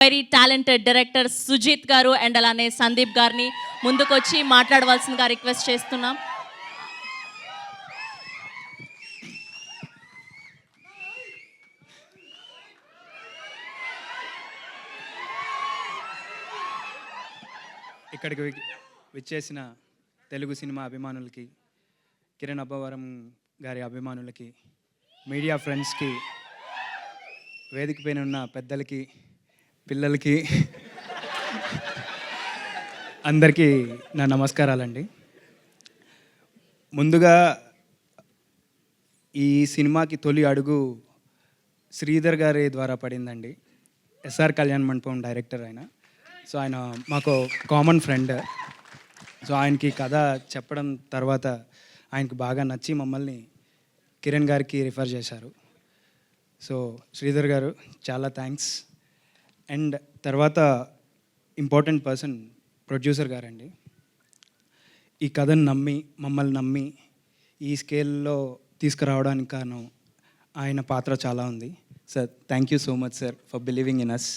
Very talented director Sujith గారు and అలానే సందీప్ గారిని ముందుకొచ్చి మాట్లాడవలసిందిగా రిక్వెస్ట్ చేస్తున్నాం. ఇక్కడికి విచ్చేసిన తెలుగు సినిమా అభిమానులకి, కిరణ్ అబ్బవరం గారి అభిమానులకి, మీడియా ఫ్రెండ్స్కి, వేదిక పైన ఉన్న పెద్దలకి, పిల్లలకి అందరికీ నా నమస్కారాలండి. ముందుగా ఈ సినిమాకి తొలి అడుగు శ్రీధర్ గారి ద్వారా పడిందండి. ఎస్ఆర్ కళ్యాణ్ మండపం డైరెక్టర్ ఆయన. సో ఆయన మాకు కామన్ ఫ్రెండ్. సో ఆయనకి కథ చెప్పడం తర్వాత ఆయనకి బాగా నచ్చి మమ్మల్ని కిరణ్ గారికి రిఫర్ చేశారు. సో శ్రీధర్ గారు చాలా థ్యాంక్స్. అండ్ తర్వాత ఇంపార్టెంట్ పర్సన్ ప్రొడ్యూసర్ గారండి. ఈ కథను నమ్మి మమ్మల్ని నమ్మి ఈ స్కేల్లో తీసుకురావడానికి కారణం ఆయన పాత్ర చాలా ఉంది. Sir thank you so much sir for believing in us.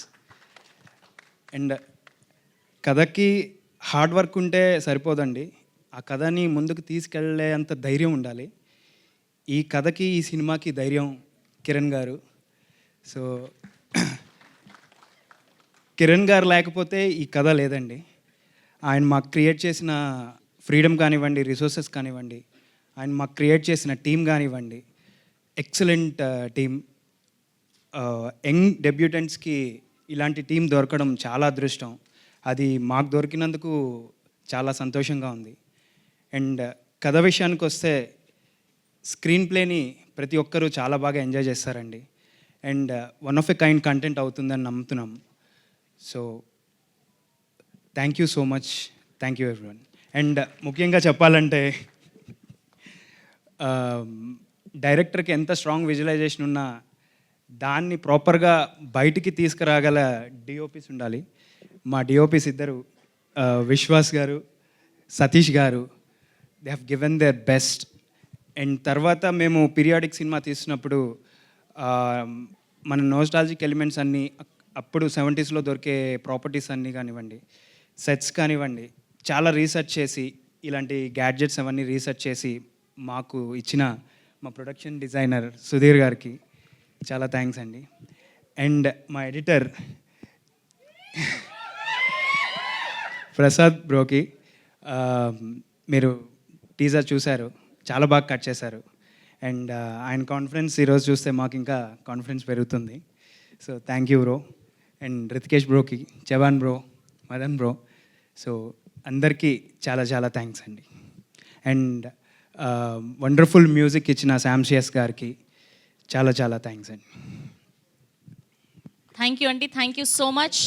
And కథకి హార్డ్ వర్క్ ఉంటే సరిపోదండి, ఆ కథని ముందుకు తీసుకెళ్ళే అంత ధైర్యం ఉండాలి. ఈ కథకి ఈ సినిమాకి ధైర్యం కిరణ్ గారు. సో కిరణ్ గారు లేకపోతే ఈ కథ లేదండి. ఆయన మాకు క్రియేట్ చేసిన ఫ్రీడమ్ కానివ్వండి, రిసోర్సెస్ కానివ్వండి, ఆయన మాకు క్రియేట్ చేసిన టీం కానివ్వండి, ఎక్సలెంట్ టీం. యంగ్ డెబ్యూటెంట్స్కి ఇలాంటి టీం దొరకడం చాలా అదృష్టం. అది మాకు దొరికినందుకు చాలా సంతోషంగా ఉంది. అండ్ కథ విషయానికి వస్తే స్క్రీన్ ప్లేని ప్రతి ఒక్కరూ చాలా బాగా ఎంజాయ్ చేస్తారండి. And one of a kind content అవుతుందని నమ్ముతున్నాం. So thank you so much, thank you everyone. And ముఖ్యంగా చెప్పాలంటే డైరెక్టర్కి ఎంత స్ట్రాంగ్ విజువలైజేషన్ ఉన్నా దాన్ని ప్రాపర్గా బయటికి తీసుకురాగల డిఓపీస్ ఉండాలి. మా డిఓపీస్ ఇద్దరు విశ్వాస్ గారు, సతీష్ గారు, they have given their best. And తర్వాత మేము పీరియాడిక్ సినిమా తీసినప్పుడు మన నోస్టాలజిక్ ఎలిమెంట్స్ అన్నీ, అప్పుడు 70s దొరికే ప్రాపర్టీస్ అన్నీ కానివ్వండి, సెట్స్ కానివ్వండి, చాలా రీసెర్చ్ చేసి ఇలాంటి గ్యాడ్జెట్స్ అవన్నీ రీసెర్చ్ చేసి మాకు ఇచ్చిన మా ప్రొడక్షన్ డిజైనర్ సుధీర్ గారికి చాలా థ్యాంక్స్ అండి. అండ్ మా ఎడిటర్ ప్రసాద్ బ్రోకి, మీరు టీజర్ చూశారు, చాలా బాగా కట్ చేశారు. అండ్ ఆయన కాన్ఫిడెన్స్ ఈరోజు చూస్తే మాకు ఇంకా కాన్ఫిడెన్స్ పెరుగుతుంది. So thank you bro. And రితికేష్ బ్రోకి, Chavan bro, Madan bro, so అందరికీ చాలా చాలా థ్యాంక్స్ అండి. అండ్ వండర్ఫుల్ మ్యూజిక్ ఇచ్చిన శామ్సియస్ గారికి చాలా చాలా థ్యాంక్స్ అండి. థ్యాంక్ యూ అండి, థ్యాంక్ యూ సో మచ్.